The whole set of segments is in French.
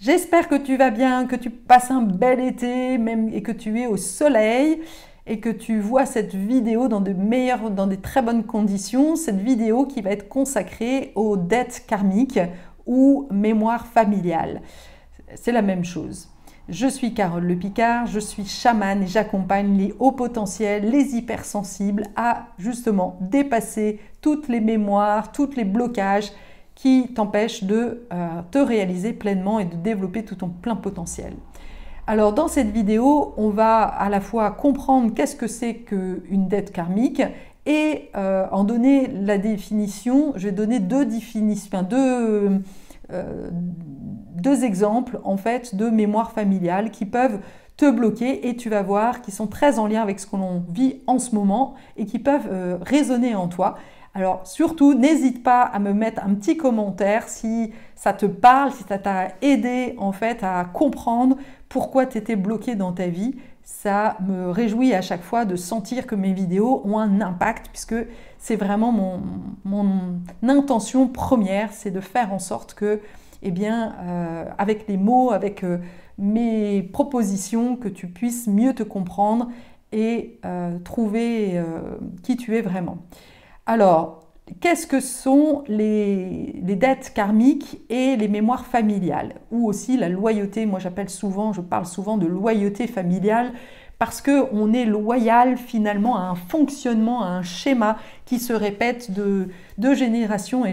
J'espère que tu vas bien, que tu passes un bel été même, et que tu es au soleil et que tu vois cette vidéo dans dans des très bonnes conditions. Cette vidéo qui va être consacrée aux dettes karmiques ou mémoire familiale. C'est la même chose. Je suis Carole Le Picard, je suis chamane et j'accompagne les hauts potentiels, les hypersensibles à justement dépasser toutes les mémoires, tous les blocages qui t'empêchent de te réaliser pleinement et de développer tout ton plein potentiel. Alors dans cette vidéo, on va à la fois comprendre qu'est-ce que c'est qu'une dette karmique et en donner la définition. Je vais donner deux définitions, deux exemples en fait de mémoire familiale qui peuvent te bloquer et tu vas voir qui sont très en lien avec ce que l'on vit en ce moment et qui peuvent résonner en toi. Alors surtout, n'hésite pas à me mettre un petit commentaire si ça te parle, si ça t'a aidé en fait à comprendre pourquoi tu étais bloqué dans ta vie. Ça me réjouit à chaque fois de sentir que mes vidéos ont un impact puisque c'est vraiment mon intention première, c'est de faire en sorte que, eh bien, avec les mots, avec mes propositions, que tu puisses mieux te comprendre et trouver qui tu es vraiment. Alors, qu'est-ce que sont les dettes karmiques et les mémoires familiales? Ou aussi la loyauté, moi je parle souvent de loyauté familiale parce qu'on est loyal finalement à un fonctionnement, à un schéma qui se répète de génération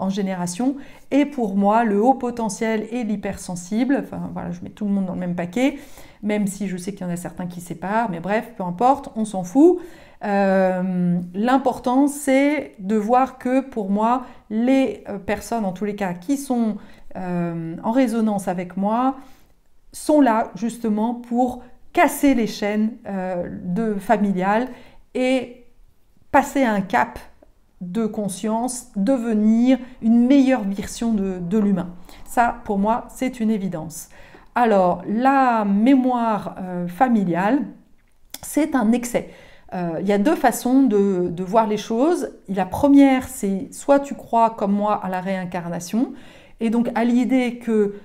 en génération. Et pour moi, le haut potentiel et l'hypersensible, enfin voilà, je mets tout le monde dans le même paquet, même si je sais qu'il y en a certains qui séparent, mais bref, peu importe, on s'en fout. L'important c'est de voir que pour moi les personnes en tous les cas qui sont en résonance avec moi sont là justement pour casser les chaînes familiales et passer un cap de conscience, devenir une meilleure version de l'humain. Ça pour moi c'est une évidence. Alors la mémoire familiale, c'est un excès. Il y a deux façons de voir les choses. La première, c'est soit tu crois comme moi à la réincarnation, et donc à l'idée que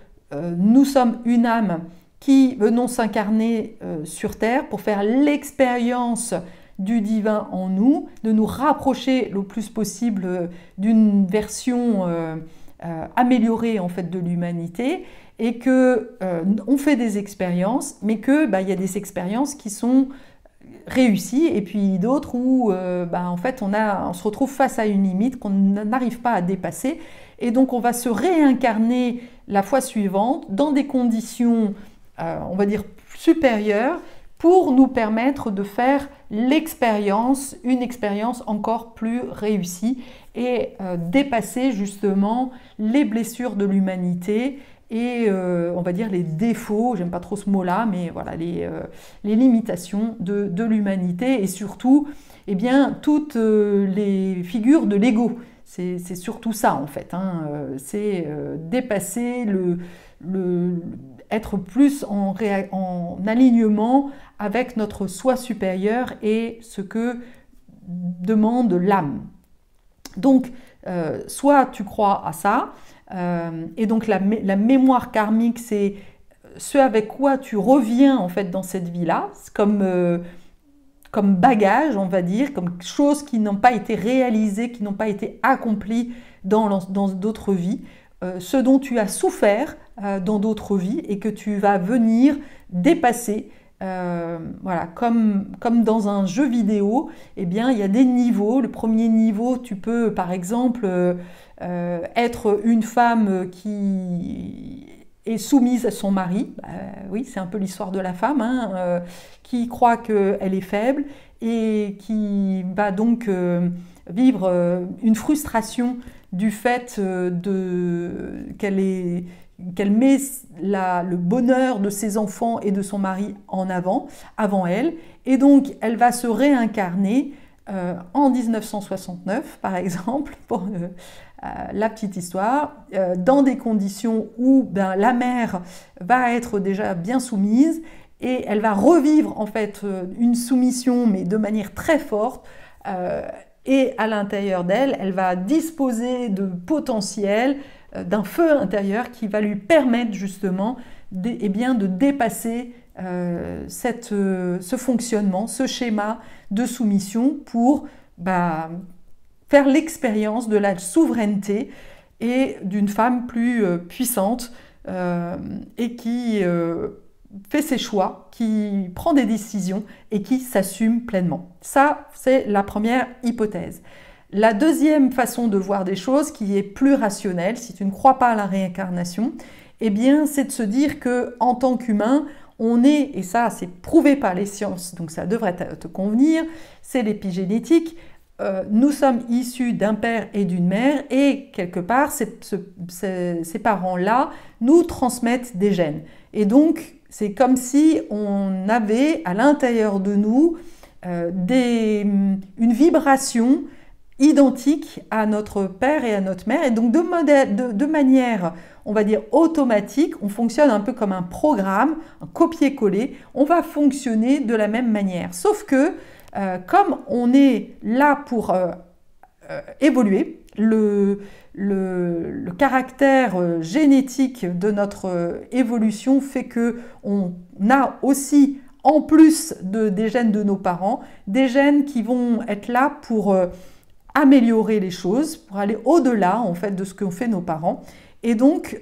nous sommes une âme qui venons s'incarner sur Terre pour faire l'expérience du divin en nous, de nous rapprocher le plus possible d'une version améliorée en fait de l'humanité, et que on fait des expériences, mais que y a des expériences qui sont réussi et puis d'autres où en fait on se retrouve face à une limite qu'on n'arrive pas à dépasser et donc on va se réincarner la fois suivante dans des conditions on va dire supérieures pour nous permettre de faire l'expérience, une expérience encore plus réussie et dépasser justement les blessures de l'humanité et on va dire les défauts, j'aime pas trop ce mot-là, mais voilà, les limitations de l'humanité et surtout eh bien, toutes les figures de l'ego. C'est surtout ça en fait, hein. C'est dépasser être plus en alignement avec notre soi supérieur et ce que demande l'âme. Donc, soit tu crois à ça, et donc la mémoire karmique, c'est ce avec quoi tu reviens en fait dans cette vie-là, comme bagage, on va dire, comme choses qui n'ont pas été réalisées, qui n'ont pas été accomplies dans d'autres vies, ce dont tu as souffert dans d'autres vies et que tu vas venir dépasser. Voilà, comme dans un jeu vidéo, eh bien, il y a des niveaux. Le premier niveau, tu peux par exemple être une femme qui est soumise à son mari. Oui, c'est un peu l'histoire de la femme, hein, qui croit qu'elle est faible et qui va donc vivre une frustration du fait qu'elle met le bonheur de ses enfants et de son mari avant elle. Et donc, elle va se réincarner en 1969, par exemple, pour la petite histoire, dans des conditions où la mère va être déjà bien soumise et elle va revivre en fait une soumission, mais de manière très forte. Et à l'intérieur d'elle, elle va disposer de potentiel d'un feu intérieur qui va lui permettre justement de dépasser ce fonctionnement, ce schéma de soumission pour faire l'expérience de la souveraineté et d'une femme plus puissante et qui fait ses choix, qui prend des décisions et qui s'assume pleinement. Ça, c'est la première hypothèse. La deuxième façon de voir des choses, qui est plus rationnelle, si tu ne crois pas à la réincarnation, eh bien, c'est de se dire qu'en tant qu'humain, on est, et ça c'est prouvé par les sciences, donc ça devrait te convenir, c'est l'épigénétique, nous sommes issus d'un père et d'une mère, et quelque part, ces parents-là nous transmettent des gènes. Et donc, c'est comme si on avait à l'intérieur de nous une vibration identique à notre père et à notre mère. Et donc, de manière, on va dire, automatique, on fonctionne un peu comme un programme, un copier-coller. On va fonctionner de la même manière. Sauf que, comme on est là pour évoluer, le caractère génétique de notre évolution fait qu'on a aussi, en plus des gènes de nos parents, des gènes qui vont être là pour améliorer les choses, pour aller au-delà en fait de ce qu'ont fait nos parents. Et donc,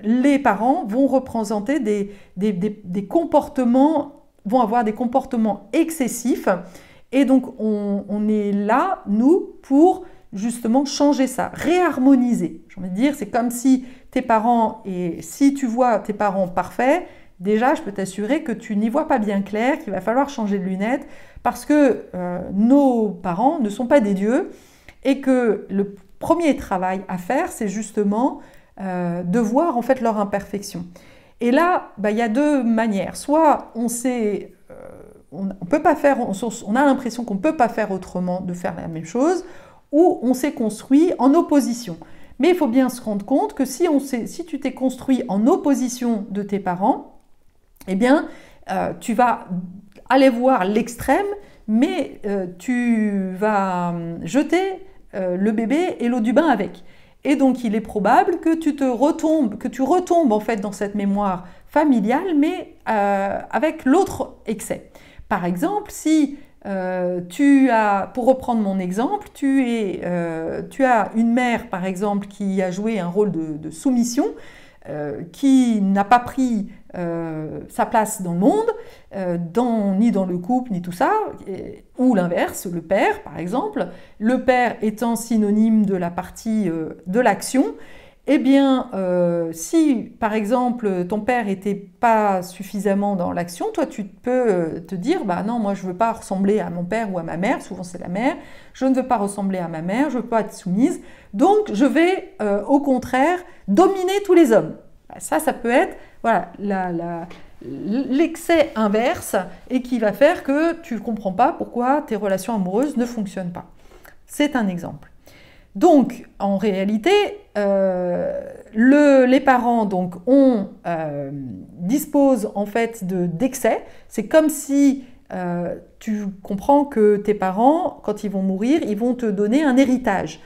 les parents vont représenter des comportements, vont avoir des comportements excessifs. Et donc, on est là, nous, pour justement changer ça, réharmoniser. J'ai envie de dire, c'est comme si tes parents, et si tu vois tes parents parfaits, déjà, je peux t'assurer que tu n'y vois pas bien clair, qu'il va falloir changer de lunettes, parce que nos parents ne sont pas des dieux, et que le premier travail à faire, c'est justement de voir en fait leur imperfection. Et là, il y a deux manières. Soit on sait, on peut pas faire, on a l'impression qu'on ne peut pas faire autrement, de faire la même chose, ou on s'est construit en opposition. Mais il faut bien se rendre compte que si tu t'es construit en opposition de tes parents, eh bien, tu vas aller voir l'extrême, mais tu vas jeter le bébé et l'eau du bain avec. Et donc, il est probable que tu retombes en fait dans cette mémoire familiale, mais avec l'autre excès. Par exemple, si pour reprendre mon exemple, tu as une mère, par exemple, qui a joué un rôle de soumission, qui n'a pas pris sa place dans le monde, ni dans le couple, ni tout ça, ou l'inverse, le père, par exemple, le père étant synonyme de la partie de l'action. Eh bien, si par exemple ton père n'était pas suffisamment dans l'action, toi tu peux te dire, non, moi je ne veux pas ressembler à mon père ou à ma mère, souvent c'est la mère, je ne veux pas ressembler à ma mère, je ne veux pas être soumise, donc je vais au contraire dominer tous les hommes. Ça peut être voilà, l'excès inverse et qui va faire que tu ne comprends pas pourquoi tes relations amoureuses ne fonctionnent pas. C'est un exemple. Donc, en réalité, les parents donc, disposent en fait d'excès. C'est comme si tu comprends que tes parents, quand ils vont mourir, ils vont te donner un héritage,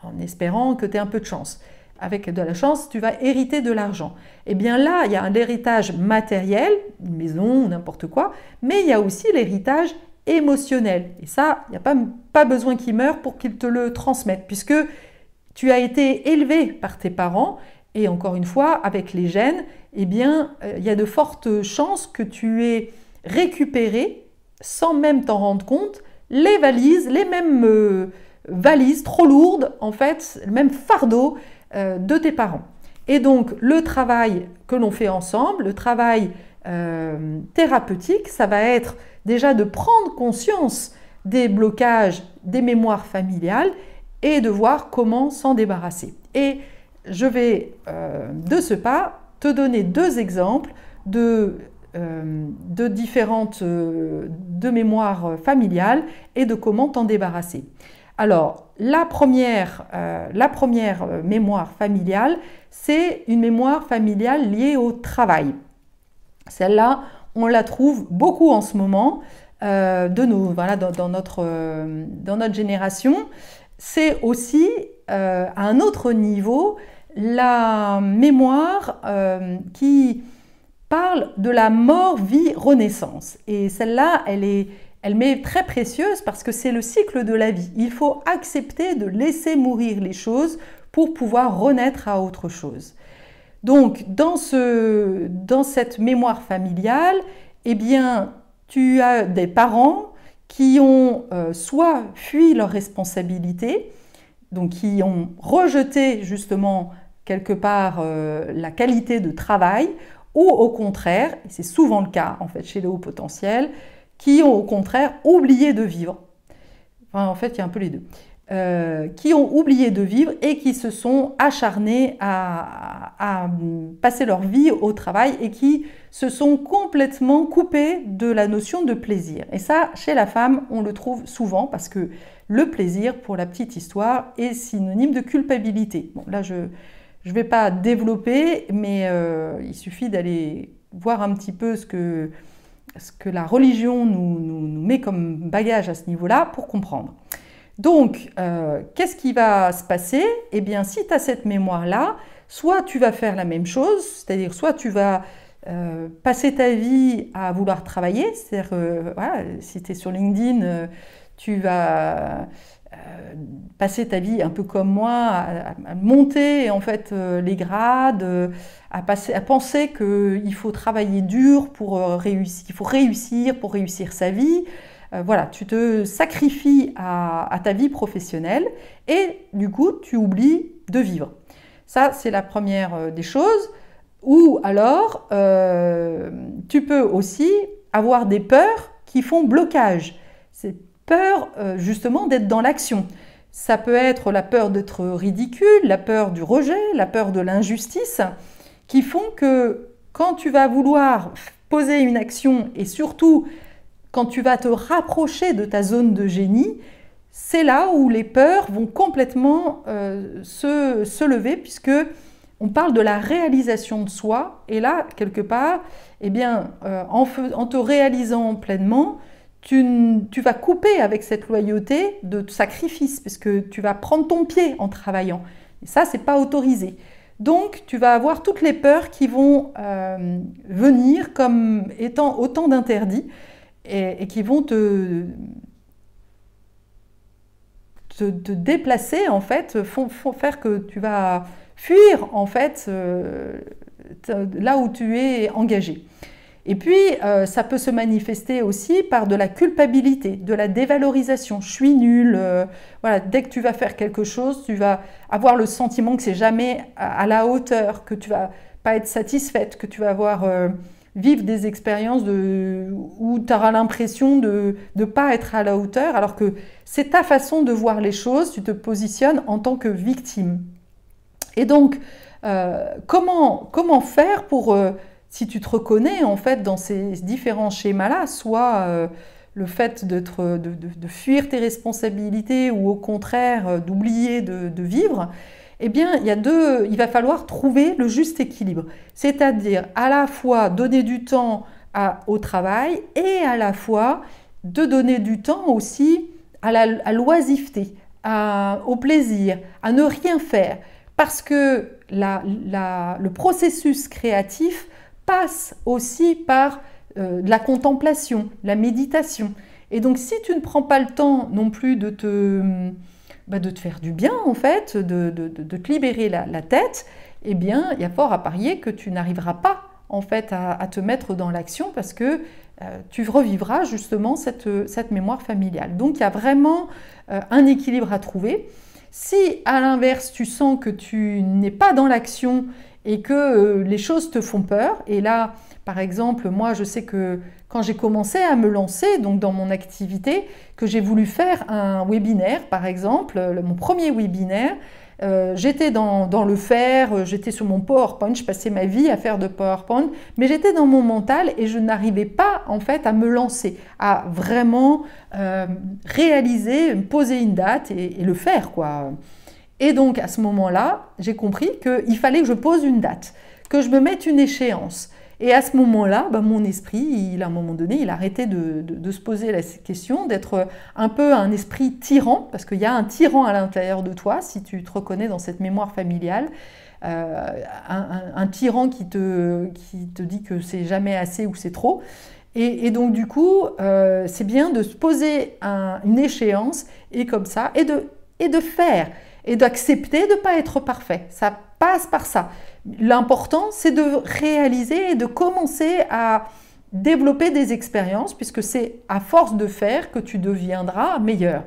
en espérant que tu aies un peu de chance. Avec de la chance, tu vas hériter de l'argent. Eh bien là, il y a un héritage matériel, une maison ou n'importe quoi, mais il y a aussi l'héritage émotionnel. Et ça, il n'y a pas besoin qu'ils meurent pour qu'ils te le transmettent, puisque tu as été élevé par tes parents, et encore une fois, avec les gènes, eh bien, il y a de fortes chances que tu aies récupéré, sans même t'en rendre compte, les mêmes valises trop lourdes, en fait, le même fardeau de tes parents. Et donc, le travail que l'on fait ensemble, le travail thérapeutique, ça va être déjà de prendre conscience des blocages, des mémoires familiales et de voir comment s'en débarrasser. Et je vais, de ce pas, te donner deux exemples de différentes mémoires familiales et de comment t'en débarrasser. Alors, la première mémoire familiale, c'est une mémoire familiale liée au travail. Celle-là, on la trouve beaucoup en ce moment dans notre génération. C'est aussi à un autre niveau, la mémoire qui parle de la mort, vie, renaissance. Et celle-là, elle m'est très précieuse parce que c'est le cycle de la vie. Il faut accepter de laisser mourir les choses pour pouvoir renaître à autre chose. Donc, dans cette mémoire familiale, eh bien, tu as des parents qui ont soit fui leurs responsabilités, donc qui ont rejeté justement quelque part la qualité de travail, ou au contraire, et c'est souvent le cas en fait chez les hauts potentiels, qui ont au contraire oublié de vivre. Enfin, en fait, il y a un peu les deux. Qui ont oublié de vivre et qui se sont acharnés à passer leur vie au travail et qui se sont complètement coupés de la notion de plaisir. Et ça, chez la femme, on le trouve souvent parce que le plaisir, pour la petite histoire, est synonyme de culpabilité. Bon, là, je ne vais pas développer, mais il suffit d'aller voir un petit peu ce que la religion nous met comme bagage à ce niveau-là pour comprendre. Donc, qu'est-ce qui va se passer? Eh bien, si tu as cette mémoire-là, soit tu vas faire la même chose, c'est-à-dire soit tu vas passer ta vie à vouloir travailler, c'est-à-dire voilà, si tu es sur LinkedIn, tu vas passer ta vie un peu comme moi, à monter en fait les grades, à penser qu'il faut travailler dur pour réussir, qu'il faut réussir pour réussir sa vie. Voilà, tu te sacrifies à ta vie professionnelle et du coup, tu oublies de vivre. Ça, c'est la première des choses. Ou alors, tu peux aussi avoir des peurs qui font blocage. C'est peur justement d'être dans l'action. Ça peut être la peur d'être ridicule, la peur du rejet, la peur de l'injustice, qui font que quand tu vas vouloir poser une action et surtout quand tu vas te rapprocher de ta zone de génie, c'est là où les peurs vont complètement se lever, puisque on parle de la réalisation de soi. Et là, quelque part, eh bien, en te réalisant pleinement, tu vas couper avec cette loyauté de sacrifice, parce que tu vas prendre ton pied en travaillant. Et ça, c'est pas autorisé. Donc, tu vas avoir toutes les peurs qui vont venir comme étant autant d'interdits. Et qui vont te déplacer, en fait, font faire que tu vas fuir, en fait, là où tu es engagé. Et puis, ça peut se manifester aussi par de la culpabilité, de la dévalorisation. Je suis nulle. Voilà, dès que tu vas faire quelque chose, tu vas avoir le sentiment que c'est jamais à la hauteur, que tu vas pas être satisfaite, que tu vas avoir... vivre des expériences où tu auras l'impression de ne pas être à la hauteur, alors que c'est ta façon de voir les choses, tu te positionnes en tant que victime. Et donc, comment faire pour, si tu te reconnais en fait dans ces différents schémas-là, soit le fait de fuir tes responsabilités ou au contraire d'oublier de vivre, eh bien, il va falloir trouver le juste équilibre. C'est-à-dire à la fois donner du temps au travail et à la fois de donner du temps aussi à l'oisiveté, au plaisir, à ne rien faire. Parce que le processus créatif passe aussi par de la contemplation, la méditation. Et donc, si tu ne prends pas le temps non plus de te faire du bien, en fait, de te libérer la tête, eh bien, il y a fort à parier que tu n'arriveras pas, en fait, à te mettre dans l'action parce que tu revivras justement cette mémoire familiale. Donc, il y a vraiment un équilibre à trouver. Si, à l'inverse, tu sens que tu n'es pas dans l'action et que les choses te font peur, et là, par exemple, moi, je sais que quand j'ai commencé à me lancer donc dans mon activité, que j'ai voulu faire un webinaire, par exemple, mon premier webinaire, j'étais dans le faire, j'étais sur mon PowerPoint, je passais ma vie à faire de PowerPoint, mais j'étais dans mon mental et je n'arrivais pas en fait à me lancer, à vraiment réaliser, me poser une date et le faire, quoi. Et donc à ce moment-là, j'ai compris qu'il fallait que je pose une date, que je me mette une échéance. Et à ce moment-là, mon esprit, à un moment donné, il a arrêté de se poser la question, d'être un peu un esprit tyran, parce qu'il y a un tyran à l'intérieur de toi, si tu te reconnais dans cette mémoire familiale, un tyran qui te dit que c'est jamais assez ou c'est trop. Et donc du coup, c'est bien de se poser une échéance, et comme ça, et de faire, et d'accepter de ne pas être parfait. Ça passe par ça. L'important, c'est de réaliser et de commencer à développer des expériences, puisque c'est à force de faire que tu deviendras meilleur.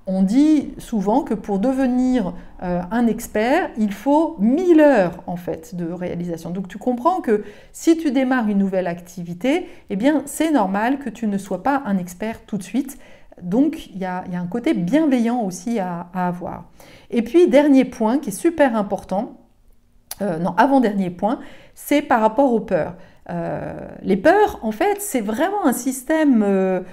On dit souvent que pour devenir un expert, il faut 1000 heures en fait de réalisation. Donc tu comprends que si tu démarres une nouvelle activité, eh bien c'est normal que tu ne sois pas un expert tout de suite. Donc il y a un côté bienveillant aussi à avoir. Et puis dernier point qui est super important, avant-dernier point, c'est par rapport aux peurs. Les peurs, en fait, c'est vraiment un système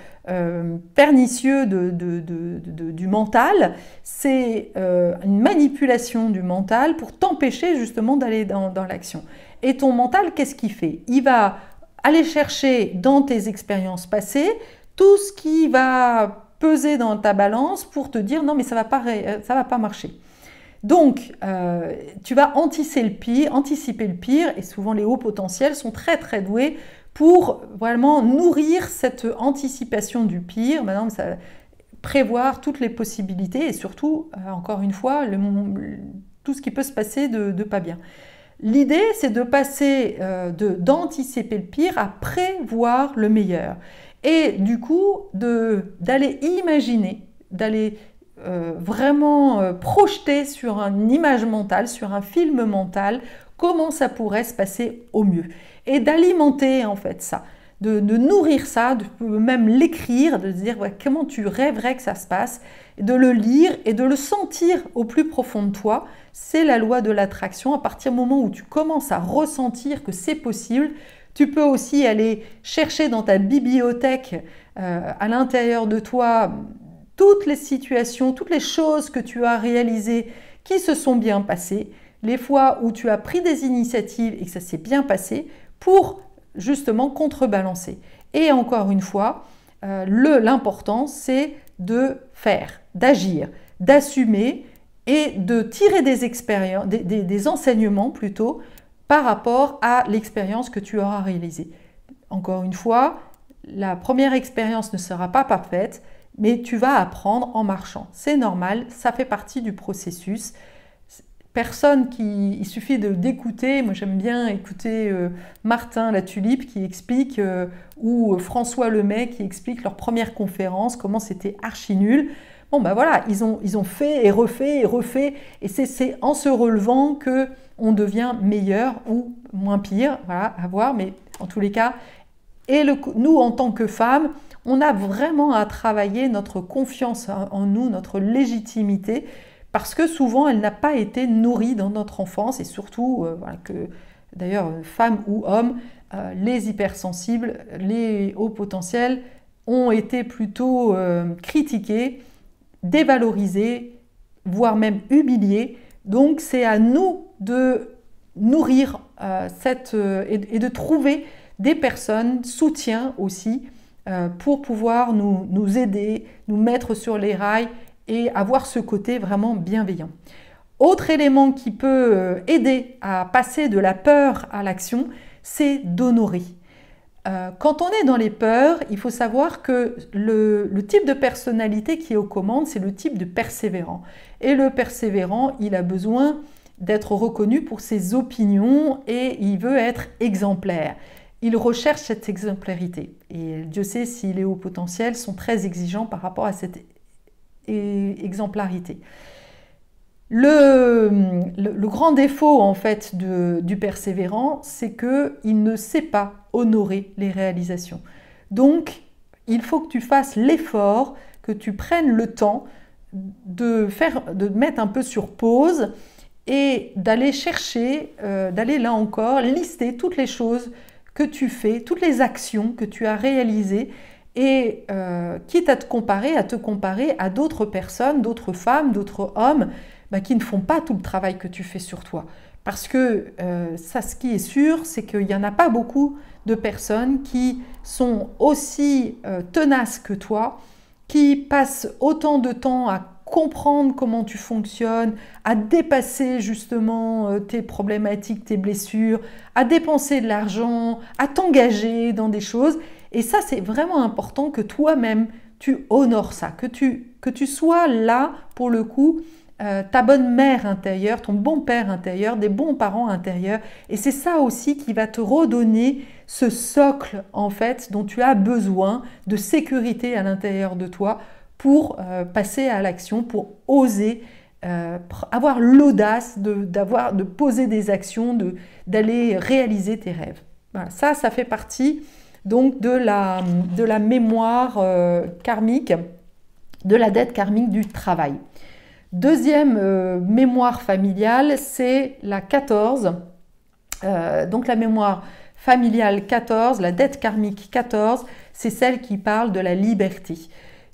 pernicieux du mental. C'est une manipulation du mental pour t'empêcher justement d'aller dans l'action. Et ton mental, qu'est-ce qu'il fait? Il va aller chercher dans tes expériences passées tout ce qui va peser dans ta balance pour te dire non mais ça va pas marcher. Donc, tu vas anticiper le pire, et souvent les hauts potentiels sont très très doués pour vraiment nourrir cette anticipation du pire, maintenant, prévoir toutes les possibilités et surtout, encore une fois, tout ce qui peut se passer de pas bien. L'idée, c'est de passer d'anticiper le pire à prévoir le meilleur. Et du coup, d'aller imaginer, d'aller vraiment projeter sur une image mentale, sur un film mental, comment ça pourrait se passer au mieux. Et d'alimenter en fait ça, de nourrir ça, de même l'écrire, de se dire comment tu rêverais que ça se passe, de le lire et de le sentir au plus profond de toi. C'est la loi de l'attraction. À partir du moment où tu commences à ressentir que c'est possible, tu peux aussi aller chercher dans ta bibliothèque, à l'intérieur de toi, toutes les situations, toutes les choses que tu as réalisées qui se sont bien passées, les fois où tu as pris des initiatives et que ça s'est bien passé, pour justement contrebalancer. Et encore une fois, l'important, c'est de faire, d'agir, d'assumer et de tirer des expériences, des enseignements plutôt, par rapport à l'expérience que tu auras réalisée. Encore une fois, la première expérience ne sera pas parfaite, mais tu vas apprendre en marchant. C'est normal, ça fait partie du processus. Il suffit d'écouter, moi j'aime bien écouter Martin Latulipe qui explique, ou François Lemay qui explique leur première conférence, comment c'était archi nul. Bon ben voilà, ils ont fait et refait, et c'est en se relevant qu'on devient meilleur ou moins pire, voilà, à voir, mais en tous les cas, nous en tant que femmes, on a vraiment à travailler notre confiance en nous, notre légitimité, parce que souvent elle n'a pas été nourrie dans notre enfance, et surtout, d'ailleurs, femmes ou hommes, les hypersensibles, les hauts potentiels ont été plutôt critiqués, dévalorisés, voire même humiliés. Donc c'est à nous de nourrir et de trouver des personnes, soutien aussi, pour pouvoir nous aider, nous mettre sur les rails et avoir ce côté vraiment bienveillant. Autre élément qui peut aider à passer de la peur à l'action, c'est d'honorer. Quand on est dans les peurs, il faut savoir que le type de personnalité qui est aux commandes, c'est le type de persévérant. Et le persévérant, il a besoin d'être reconnu pour ses opinions et il veut être exemplaire. Il recherche cette exemplarité. Et Dieu sait si les hauts potentiels sont très exigeants par rapport à cette exemplarité. Le grand défaut en fait du persévérant, c'est qu'il ne sait pas honorer les réalisations. Donc, il faut que tu fasses l'effort, que tu prennes le temps de mettre un peu sur pause et d'aller chercher, d'aller là encore lister toutes les choses que tu fais, toutes les actions que tu as réalisées, et quitte à te comparer à d'autres personnes, d'autres femmes, d'autres hommes qui ne font pas tout le travail que tu fais sur toi. Parce que ça, ce qui est sûr, c'est qu'il n'y en a pas beaucoup de personnes qui sont aussi tenaces que toi, qui passent autant de temps à comprendre comment tu fonctionnes, à dépasser justement tes problématiques, tes blessures, à dépenser de l'argent, à t'engager dans des choses. Et ça, c'est vraiment important que toi-même, tu honores ça, que tu sois là, pour le coup, ta bonne mère intérieure, ton bon père intérieur, des bons parents intérieurs. Et c'est ça aussi qui va te redonner ce socle, en fait, dont tu as besoin de sécurité à l'intérieur de toi pour passer à l'action, pour oser avoir l'audace de poser des actions, d'aller réaliser tes rêves. Voilà, ça fait partie donc de la mémoire karmique, de la dette karmique du travail. Deuxième mémoire familiale, c'est la 14. Donc la mémoire familiale 14, la dette karmique 14, c'est celle qui parle de la liberté.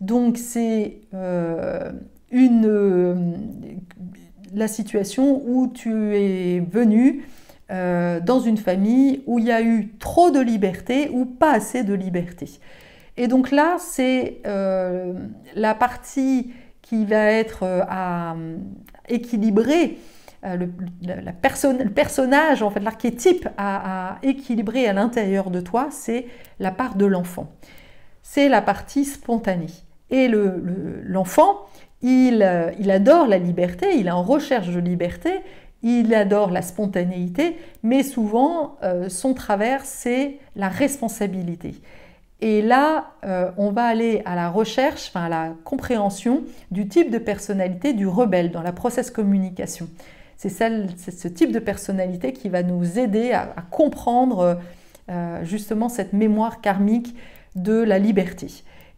Donc c'est la situation où tu es venu dans une famille où il y a eu trop de liberté ou pas assez de liberté. Et donc là, c'est la partie qui va être à équilibrer, le personnage, en fait, l'archétype à équilibrer à l'intérieur de toi, c'est la part de l'enfant. C'est la partie spontanée. Et l'enfant, il adore la liberté, il est en recherche de liberté, il adore la spontanéité, mais souvent, son travers, c'est la responsabilité. Et là, on va aller à la recherche, à la compréhension du type de personnalité du rebelle dans la process communication. C'est ce type de personnalité qui va nous aider à comprendre justement cette mémoire karmique de la liberté.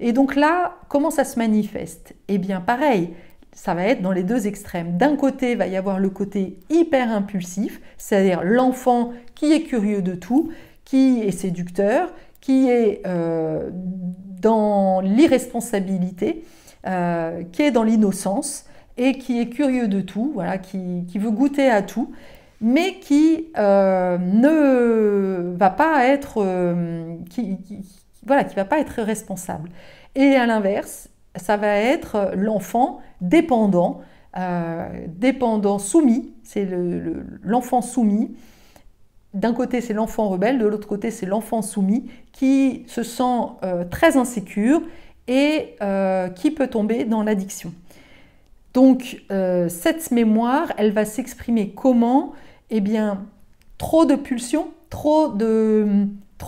Et donc là, comment ça se manifeste? Eh bien pareil, ça va être dans les deux extrêmes. D'un côté, il va y avoir le côté hyper impulsif, c'est-à-dire l'enfant qui est curieux de tout, qui est séducteur, qui est dans l'irresponsabilité, qui est dans l'innocence et qui est curieux de tout, voilà, qui veut goûter à tout, mais qui ne va pas être, voilà, qui va pas être responsable. Et à l'inverse, ça va être l'enfant dépendant, soumis, c'est l'enfant soumis. D'un côté, c'est l'enfant rebelle, de l'autre côté, c'est l'enfant soumis qui se sent très insécure et qui peut tomber dans l'addiction. Donc, cette mémoire, elle va s'exprimer comment? Eh bien, trop de pulsions, trop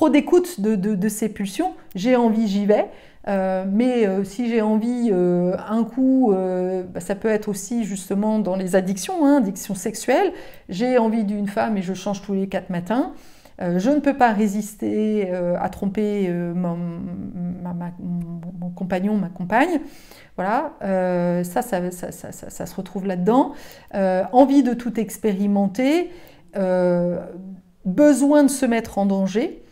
d'écoute de ces pulsions. J'ai envie, j'y vais. Mais si j'ai envie un coup, ça peut être aussi justement dans les addictions, addictions sexuelles. J'ai envie d'une femme et je change tous les 4 matins. Je ne peux pas résister à tromper mon compagnon, ma compagne. Voilà, ça se retrouve là-dedans. Envie de tout expérimenter, besoin de se mettre en danger.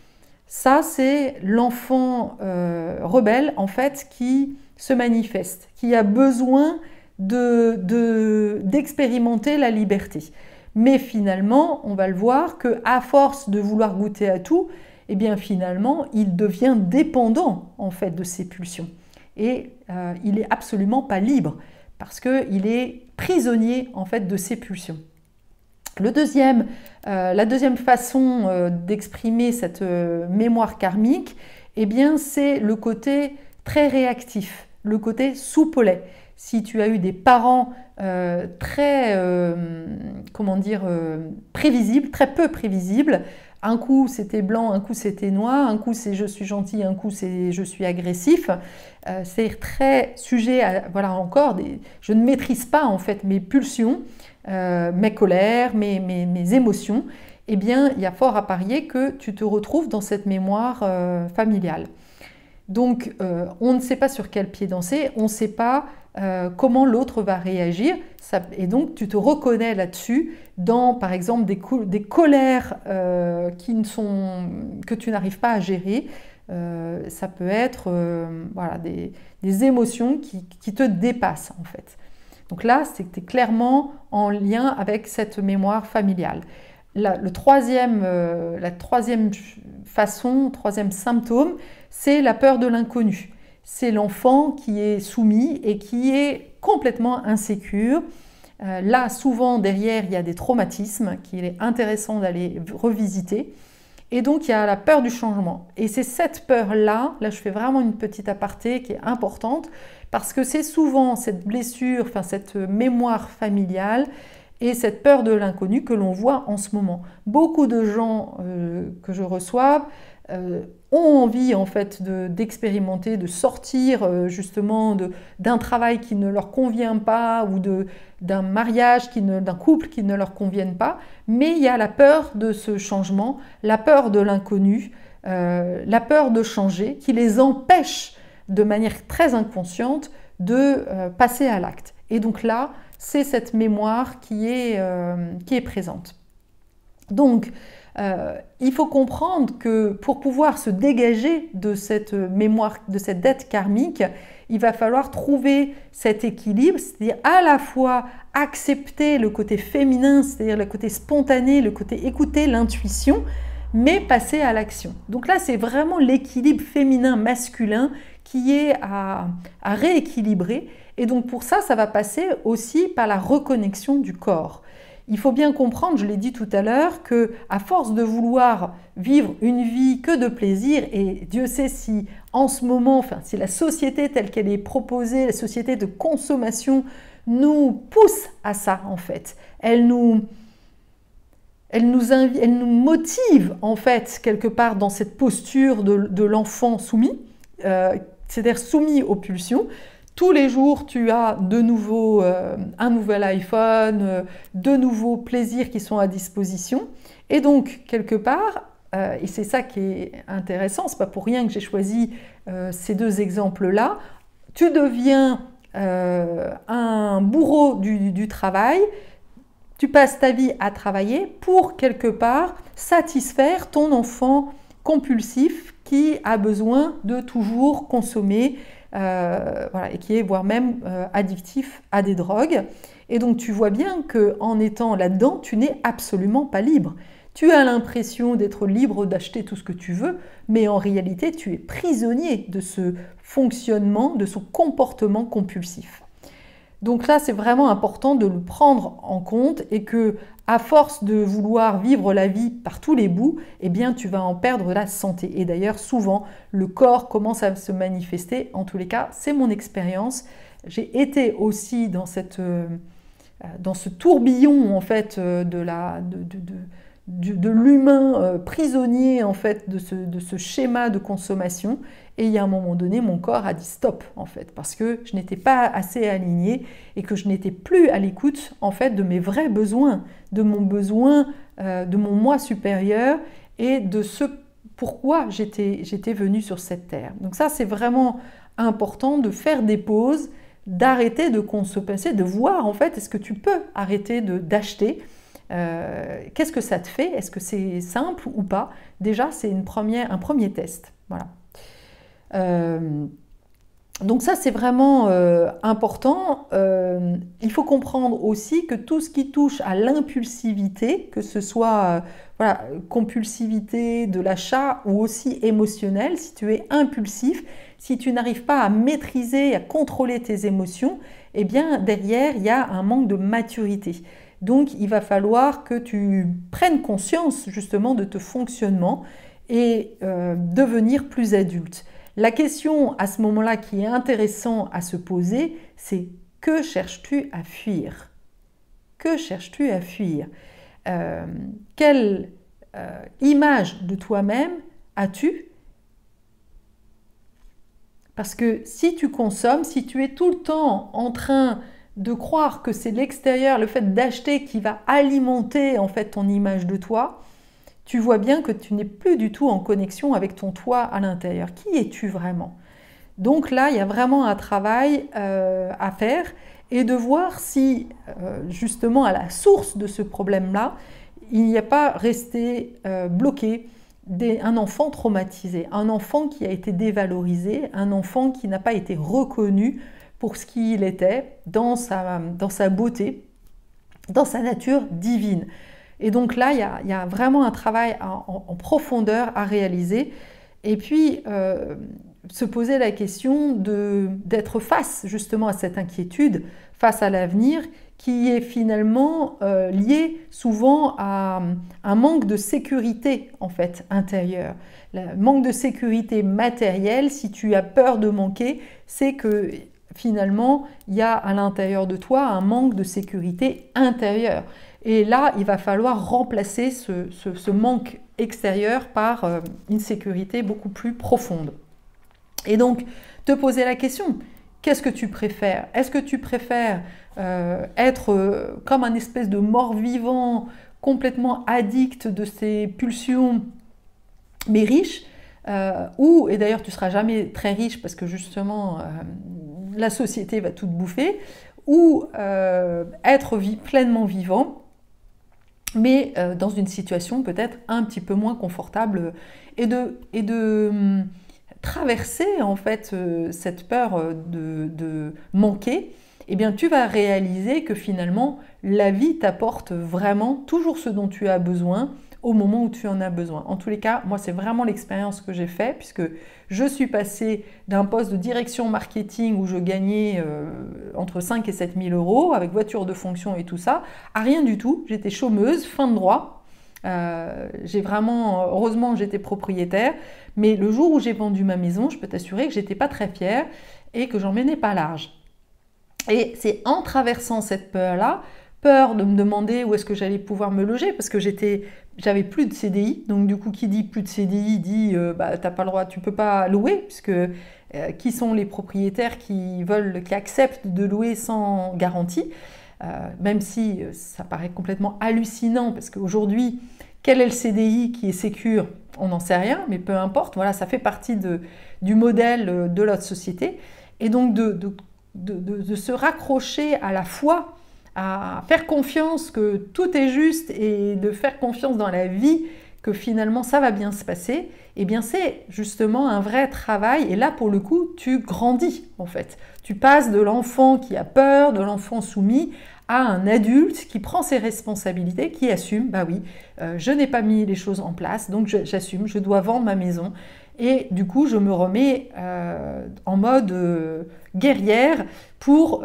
Ça, c'est l'enfant rebelle, en fait, qui se manifeste, qui a besoin d'expérimenter la liberté. Mais finalement, on va le voir qu'à force de vouloir goûter à tout, eh bien finalement, il devient dépendant, en fait, de ses pulsions. Et il n'est absolument pas libre, parce qu'il est prisonnier, en fait, de ses pulsions. La deuxième façon d'exprimer cette mémoire karmique, eh bien, c'est le côté très réactif, le côté soupe au lait. Si tu as eu des parents très, prévisibles, très peu prévisibles, un coup c'était blanc, un coup c'était noir, un coup c'est je suis gentil, un coup c'est je suis agressif, c'est très sujet à, voilà encore, je ne maîtrise pas en fait mes pulsions, mes colères, mes émotions, eh bien il y a fort à parier que tu te retrouves dans cette mémoire familiale. Donc on ne sait pas sur quel pied danser, on ne sait pas comment l'autre va réagir, et donc tu te reconnais là-dessus dans par exemple des colères que tu n'arrives pas à gérer. Ça peut être voilà, des émotions qui te dépassent en fait. Donc là, c'était clairement en lien avec cette mémoire familiale. La troisième façon, troisième symptôme, c'est la peur de l'inconnu. C'est l'enfant qui est soumis et qui est complètement insécure. Là, souvent, derrière, il y a des traumatismes qu'il est intéressant d'aller revisiter. Et donc, il y a la peur du changement. Et c'est cette peur-là, là je fais vraiment une petite aparté qui est importante, parce que c'est souvent cette blessure, enfin cette mémoire familiale et cette peur de l'inconnu que l'on voit en ce moment. Beaucoup de gens que je reçois ont envie en fait d'expérimenter, de sortir justement d'un travail qui ne leur convient pas ou d'un mariage, d'un couple qui ne leur convienne pas, mais il y a la peur de ce changement, la peur de l'inconnu, la peur de changer qui les empêche de manière très inconsciente de passer à l'acte. Et donc là, c'est cette mémoire qui est présente. Donc, il faut comprendre que pour pouvoir se dégager de cette mémoire, de cette dette karmique, il va falloir trouver cet équilibre, c'est-à-dire à la fois accepter le côté féminin, c'est-à-dire le côté spontané, le côté écouter l'intuition, mais passer à l'action. Donc là, c'est vraiment l'équilibre féminin-masculin qui est à rééquilibrer. Et donc pour ça, ça va passer aussi par la reconnexion du corps. Il faut bien comprendre, je l'ai dit tout à l'heure, qu'à force de vouloir vivre une vie que de plaisir, et Dieu sait si en ce moment, enfin, si la société telle qu'elle est proposée, la société de consommation, nous pousse à ça en fait. Elle nous motive en fait quelque part dans cette posture de l'enfant soumis, c'est-à-dire soumis aux pulsions. Tous les jours, tu as de nouveau un nouvel iPhone, de nouveaux plaisirs qui sont à disposition. Et donc, quelque part, et c'est ça qui est intéressant, c'est pas pour rien que j'ai choisi ces deux exemples-là, tu deviens un bourreau du travail, tu passes ta vie à travailler pour quelque part satisfaire ton enfant compulsif qui a besoin de toujours consommer, voilà, et qui est voire même addictif à des drogues. Et donc tu vois bien qu'en étant là-dedans, tu n'es absolument pas libre. Tu as l'impression d'être libre d'acheter tout ce que tu veux, mais en réalité, tu es prisonnier de ce fonctionnement, de ce comportement compulsif. Donc là, c'est vraiment important de le prendre en compte et que, à force de vouloir vivre la vie par tous les bouts, eh bien, tu vas en perdre la santé. Et d'ailleurs, souvent, le corps commence à se manifester. En tous les cas, c'est mon expérience. J'ai été aussi dans ce tourbillon en fait de l'humain prisonnier en fait de ce schéma de consommation. Et il y a un moment donné, mon corps a dit stop en fait, parce que je n'étais pas assez alignée et que je n'étais plus à l'écoute en fait de mes vrais besoins, de mon besoin, de mon moi supérieur et de ce pourquoi j'étais venue sur cette terre. Donc ça, c'est vraiment important de faire des pauses, d'arrêter de consommer, de voir en fait est-ce que tu peux arrêter d'acheter. Qu'est-ce que ça te fait? Est-ce que c'est simple ou pas? Déjà, c'est un premier test. Voilà. Donc ça, c'est vraiment important. Il faut comprendre aussi que tout ce qui touche à l'impulsivité, que ce soit voilà, compulsivité de l'achat ou aussi émotionnel, si tu es impulsif, si tu n'arrives pas à maîtriser, à contrôler tes émotions, eh bien derrière, il y a un manque de maturité. Donc il va falloir que tu prennes conscience justement de ton fonctionnement et devenir plus adulte. La question à ce moment-là qui est intéressant à se poser, c'est que cherches-tu à fuir? Que cherches-tu à fuir? Quelle image de toi-même as-tu? Parce que si tu consommes, si tu es tout le temps en train de croire que c'est l'extérieur, le fait d'acheter qui va alimenter en fait ton image de toi, tu vois bien que tu n'es plus du tout en connexion avec ton toi à l'intérieur. Qui es-tu vraiment? Donc là, il y a vraiment un travail à faire et de voir si, justement, à la source de ce problème-là, il n'y a pas resté bloqué un enfant traumatisé, un enfant qui a été dévalorisé, un enfant qui n'a pas été reconnu pour ce qu'il était, dans sa beauté, dans sa nature divine. Et donc là, il y a vraiment un travail en profondeur à réaliser. Et puis, se poser la question d'être face justement à cette inquiétude, face à l'avenir, qui est finalement liée souvent à un manque de sécurité en fait intérieure. Le manque de sécurité matérielle, si tu as peur de manquer, c'est que finalement, il y a à l'intérieur de toi un manque de sécurité intérieure. Et là, il va falloir remplacer ce manque extérieur par une sécurité beaucoup plus profonde. Et donc, te poser la question, qu'est-ce que tu préfères? Est-ce que tu préfères être comme un espèce de mort-vivant, complètement addict de ses pulsions, mais riche, et d'ailleurs tu ne seras jamais très riche parce que justement la société va tout te bouffer, ou être pleinement vivant, mais dans une situation peut-être un petit peu moins confortable, et de traverser en fait cette peur de manquer. Eh bien tu vas réaliser que finalement la vie t'apporte vraiment toujours ce dont tu as besoin au moment où tu en as besoin. En tous les cas, moi c'est vraiment l'expérience que j'ai faite, puisque je suis passée d'un poste de direction marketing où je gagnais entre 5 et 7 000 euros avec voiture de fonction et tout ça, à rien du tout. J'étais chômeuse, fin de droit. Heureusement j'étais propriétaire, mais le jour où j'ai vendu ma maison, je peux t'assurer que j'étais pas très fière et que j'en menais pas large. Et c'est en traversant cette peur-là, peur de me demander où est-ce que j'allais pouvoir me loger, parce que j'avais plus de CDI, donc du coup qui dit plus de CDI dit t'as pas le droit, tu peux pas louer, puisque qui sont les propriétaires qui acceptent de louer sans garantie, même si ça paraît complètement hallucinant, parce qu'aujourd'hui, quel est le CDI qui est sécure? On n'en sait rien, mais peu importe, voilà, ça fait partie du modèle de notre société. Et donc de se raccrocher à la foi, à faire confiance que tout est juste et de faire confiance dans la vie, que finalement ça va bien se passer, eh bien c'est justement un vrai travail. Et là pour le coup tu grandis en fait. Tu passes de l'enfant qui a peur, de l'enfant soumis, à un adulte qui prend ses responsabilités, qui assume, bah oui, je n'ai pas mis les choses en place, donc j'assume, je dois vendre ma maison. Et du coup, je me remets en mode guerrière pour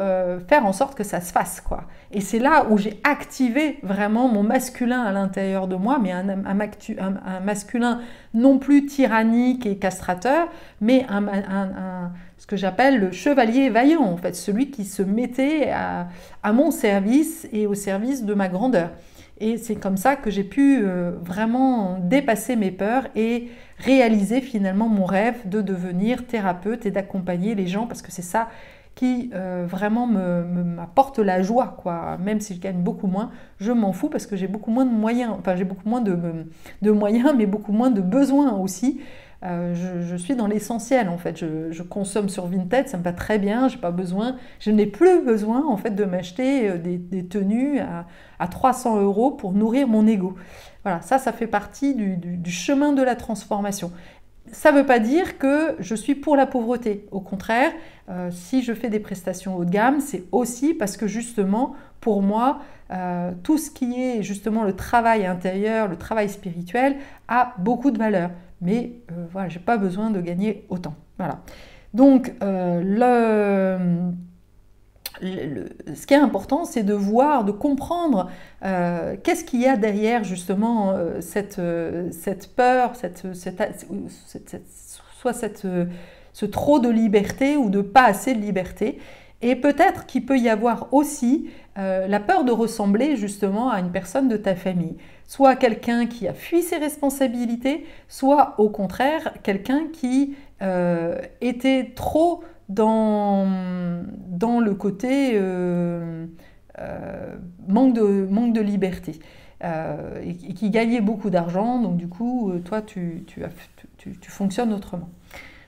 faire en sorte que ça se fasse, quoi. Et c'est là où j'ai activé vraiment mon masculin à l'intérieur de moi, mais un masculin non plus tyrannique et castrateur, mais ce que j'appelle le chevalier vaillant, en fait, celui qui se mettait à mon service et au service de ma grandeur. Et c'est comme ça que j'ai pu vraiment dépasser mes peurs et réaliser finalement mon rêve de devenir thérapeute et d'accompagner les gens, parce que c'est ça qui vraiment m'apporte la joie, quoi. Même si je gagne beaucoup moins, je m'en fous parce que j'ai beaucoup moins de moyens, enfin j'ai beaucoup moins de moyens, mais beaucoup moins de besoins aussi. Je suis dans l'essentiel en fait, je consomme sur Vinted, ça me va très bien, je n'ai plus besoin en fait de m'acheter des tenues à 300 € pour nourrir mon ego. Voilà, ça fait partie du chemin de la transformation. Ça ne veut pas dire que je suis pour la pauvreté. Au contraire, si je fais des prestations haut de gamme, c'est aussi parce que justement, pour moi, tout ce qui est justement le travail intérieur, le travail spirituel, a beaucoup de valeur. Mais voilà, je n'ai pas besoin de gagner autant. Voilà. Donc, ce qui est important, c'est de voir, de comprendre qu'est-ce qu'il y a derrière justement cette peur, ce trop de liberté ou de pas assez de liberté. Et peut-être qu'il peut y avoir aussi la peur de ressembler justement à une personne de ta famille. Soit quelqu'un qui a fui ses responsabilités, soit au contraire quelqu'un qui était trop dans le côté manque de liberté et qui gagnait beaucoup d'argent, donc du coup toi tu fonctionnes autrement.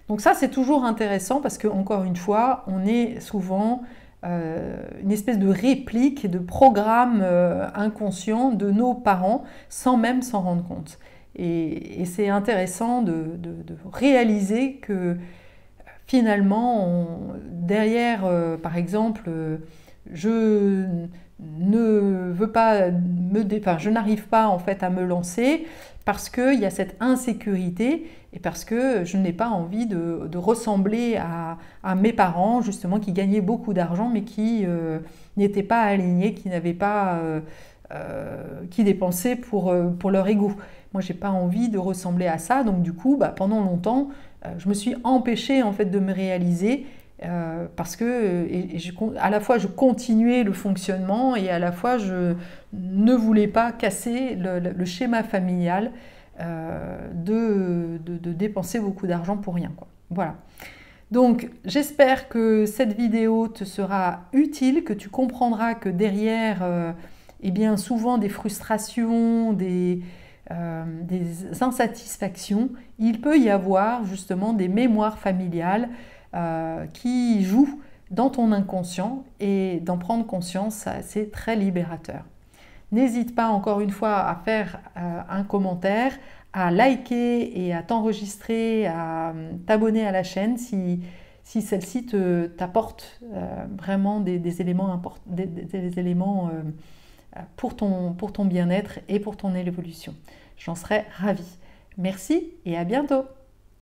Donc ça c'est toujours intéressant parce que encore une fois on est souvent une espèce de réplique et de programme inconscient de nos parents sans même s'en rendre compte. Et c'est intéressant de réaliser que finalement, derrière, par exemple, je ne veux pas enfin, je n'arrive pas en fait à me lancer parce qu'il y a cette insécurité et parce que je n'ai pas envie de ressembler à mes parents, justement, qui gagnaient beaucoup d'argent, mais qui n'étaient pas alignés, qui n'avaient pas, qui dépensaient pour leur ego. Moi, j'ai pas envie de ressembler à ça, donc du coup, pendant longtemps, je me suis empêchée en fait de me réaliser parce que à la fois je continuais le fonctionnement et à la fois je ne voulais pas casser le schéma familial de dépenser beaucoup d'argent pour rien, quoi. Voilà. Donc j'espère que cette vidéo te sera utile, que tu comprendras que derrière, eh bien, souvent des frustrations, des insatisfactions, il peut y avoir justement des mémoires familiales qui jouent dans ton inconscient, et d'en prendre conscience, c'est très libérateur. N'hésite pas encore une fois à faire un commentaire, à liker et à t'enregistrer, à t'abonner à la chaîne si celle-ci t'apporte vraiment des éléments, des éléments pour ton bien-être et pour ton évolution. J'en serais ravie. Merci et à bientôt.